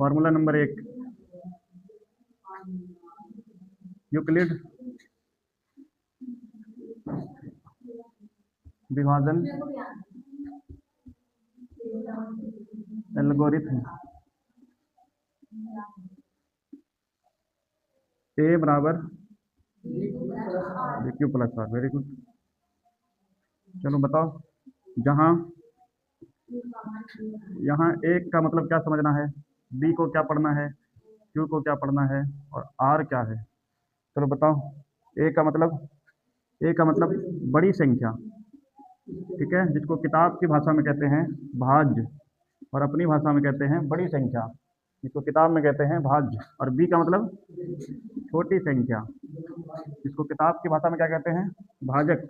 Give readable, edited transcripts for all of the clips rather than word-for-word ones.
Formula number 1, Euclid विभाजन algorithm. A बराबर q plus r. Very good. चलो बताओ, जहाँ यहाँ एक का मतलब क्या समझना है, बी को क्या पढ़ना है, क्यू को क्या पढ़ना है, और आर क्या है। चलो बताओ। ए का मतलब बड़ी संख्या, ठीक है, जिसको किताब की भाषा में कहते हैं भाज्य और अपनी भाषा में कहते हैं बड़ी संख्या, जिसको किताब में कहते हैं भाज्य। और बी का मतलब छोटी संख्या, जिसको किताब की भाषा में क्या कहते हैं, भाजक।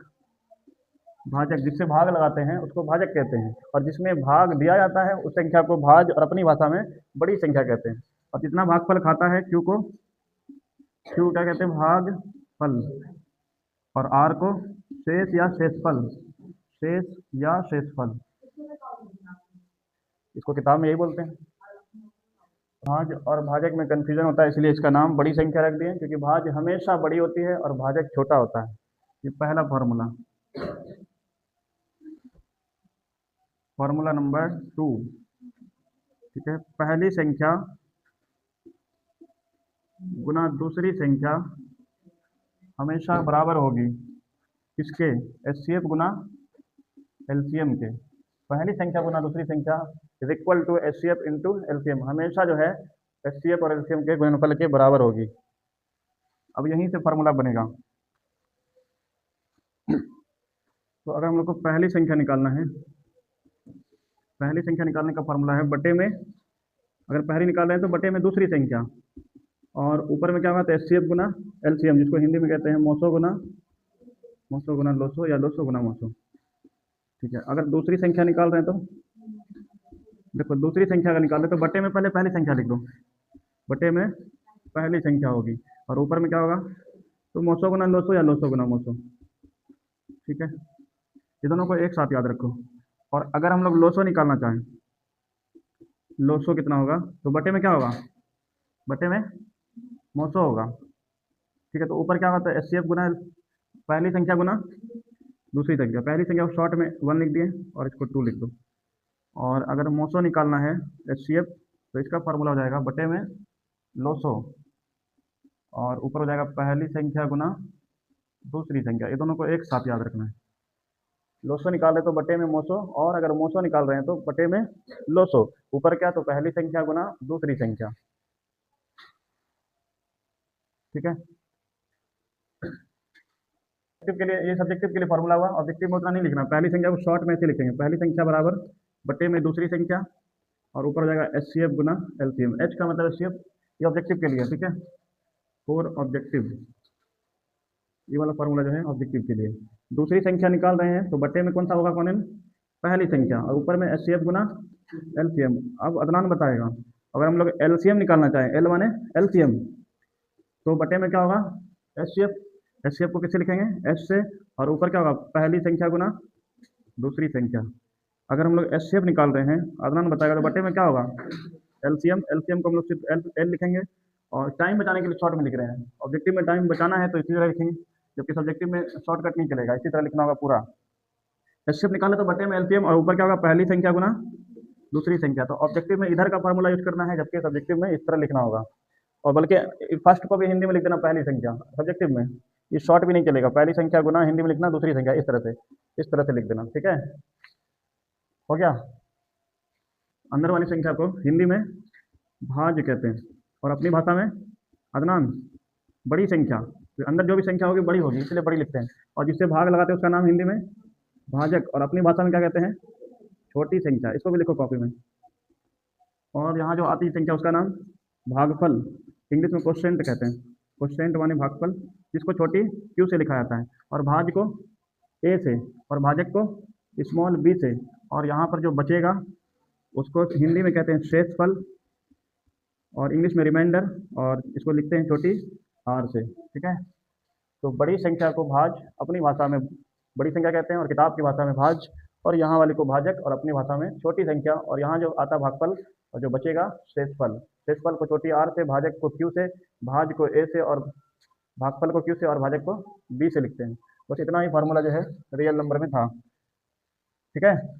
जिससे भाग लगाते हैं उसको भाजक कहते हैं, और जिसमें भाग दिया जाता है उस संख्या को भाज्य और अपनी भाषा में बड़ी संख्या कहते हैं। और जितना भागफल खाता है क्यू क्या कहते हैं, भागफल। और आर को शेष या शेषफल। इसको किताब में यही बोलते हैं। भाज्य और भाजक में कंफ्यूजन होता है, इसलिए इसका नाम बड़ी संख्या रख दिए, क्योंकि भाज्य हमेशा बड़ी होती है और भाजक छोटा होता है। ये पहला फॉर्मूला। फॉर्मूला नंबर 2, ठीक है, पहली संख्या गुना दूसरी संख्या हमेशा बराबर होगी किसके, एचसीएफ गुना एलसीएम के। पहली संख्या गुना दूसरी संख्या is equal to HCF into LCM, हमेशा जो है एचसीएफ और एलसीएम के गुणनफल के बराबर होगी। अब यहीं से फॉर्मूला बनेगा। तो अगर हम लोग को पहली संख्या निकालना है, पहली संख्या निकालने का फॉर्मूला है बटे में, अगर पहली निकाल रहे हैं तो बटे में दूसरी संख्या, और ऊपर में क्या होगा, तो एचसीएफ गुना एलसीएम, जिसको हिंदी में कहते हैं मोसो गुना लोसो या लोसो गुना मोसो। ठीक है, अगर दूसरी संख्या निकाल रहे हैं तो देखो, दूसरी संख्या अगर निकाल रहे हैं तो बटे में पहले पहली संख्या लिख दो, बटे में पहली संख्या होगी, और ऊपर में क्या होगा, तो मोसो गुना लोसो या लोसो गुना मोसो। ठीक है, ये दोनों को एक साथ याद रखो। और अगर हम लोग लोसो निकालना चाहें, लोसो कितना होगा, तो बटे में क्या होगा, बटे में मोसो होगा। ठीक है, तो ऊपर क्या होगा, तो एचसीएफ गुना पहली संख्या गुना दूसरी संख्या। पहली संख्या को शॉर्ट में 1 लिख दिए और इसको 2 लिख दो। और अगर मोसो निकालना है एचसीएफ, तो इसका फार्मूला हो जाएगा बटे में लोसो, और ऊपर हो जाएगा पहली संख्या गुना दूसरी संख्या। ये दोनों को एक साथ याद रखना है। लोसो निकाल रहे तो बटे में मोसो, और अगर मोसो निकाल रहे हैं तो बटे में लोसो। ऊपर क्या, तो पहली संख्या गुना दूसरी संख्या। ठीक है, के लिए ये सब्जेक्टिव के लिए फॉर्मूला हुआ, ऑब्जेक्टिव में उतना नहीं लिखना। पहली संख्या को शॉर्ट में से लिखेंगे, पहली संख्या बराबर बटे में दूसरी संख्या, और ऊपर हो जाएगा एचसीएफ गुना एलसीएम। एच का मतलब एचसीएफ, ये ऑब्जेक्टिव के लिए। ठीक है, फॉर ऑब्जेक्टिव, ये वाला फॉर्मूला जो है ऑब्जेक्टिव के लिए। दूसरी संख्या निकाल रहे हैं तो बटे में कौन सा होगा, कौन, पहली संख्या, और ऊपर में एचसीएफ गुना एलसीएम। अब अदनान बताएगा, अगर हम लोग एलसीएम निकालना चाहें, एल माने एलसीएम, तो बटे में क्या होगा, एचसीएफ। एचसीएफ को किससे लिखेंगे, एच से, और ऊपर क्या होगा, पहली संख्या गुना दूसरी संख्या। अगर हम लोग एचसीएफ निकाल रहे हैं, अदनान बताएगा, तो बटे में क्या होगा, एलसीएम। एलसीएम को हम लोग सिर्फ एल लिखेंगे, और टाइम बचाने के लिए शॉर्ट में लिख रहे हैं। ऑब्जेक्टिव में टाइम बचाना है तो इसी तरह लिखेंगे, जबकि सब्जेक्टिव में शॉर्टकट नहीं चलेगा, इसी तरह लिखना होगा पूरा। एचसीएफ निकालना तो बटे में एलसीएम, और ऊपर क्या होगा, पहली संख्या गुना दूसरी संख्या। तो ऑब्जेक्टिव में इधर का फॉर्मूला यूज करना है, जबकि सब्जेक्टिव में इस तरह लिखना होगा। और बल्कि फर्स्ट को भी हिंदी में लिख देना, पहली संख्या, सब्जेक्टिव में ये शॉर्ट भी नहीं चलेगा, पहली संख्या गुना हिंदी में लिखना दूसरी संख्या, इस तरह से लिख देना। ठीक है, हो गया। अंदर वाली संख्या को हिंदी में भाज्य कहते हैं, और अपनी भाषा में अदनान बड़ी संख्या। तो अंदर जो भी संख्या होगी बड़ी होगी, इसलिए बड़ी लिखते हैं, और जिससे भाग लगाते हैं उसका नाम हिंदी में भाजक, और अपनी भाषा में क्या कहते हैं, छोटी संख्या। इसको भी लिखो कॉपी में। और यहाँ जो आती है संख्या उसका नाम भागफल, इंग्लिश में क्वोशिएंट कहते हैं। क्वोशिएंट माने भागफल, जिसको छोटी क्यू से लिखा जाता है, और भाज्य को ए से, और भाजक को स्मॉल बी से, और यहाँ पर जो बचेगा उसको हिंदी में कहते हैं शेषफल, और इंग्लिश में रिमाइंडर, और इसको लिखते हैं छोटी आर से। ठीक है, तो बड़ी संख्या को भाज्य अपनी भाषा में बड़ी संख्या कहते हैं, और किताब की भाषा में भाज्य, और यहाँ वाले को भाजक और अपनी भाषा में छोटी संख्या, और यहाँ जो आता भागफल और जो बचेगा शेषफल को चोटी आर से, भाजक को क्यू से, भाज को ए से, और भागफल को क्यू से, और भाजक को बी से लिखते हैं। बस इतना ही फार्मूला जो है रियल नंबर में था। ठीक है।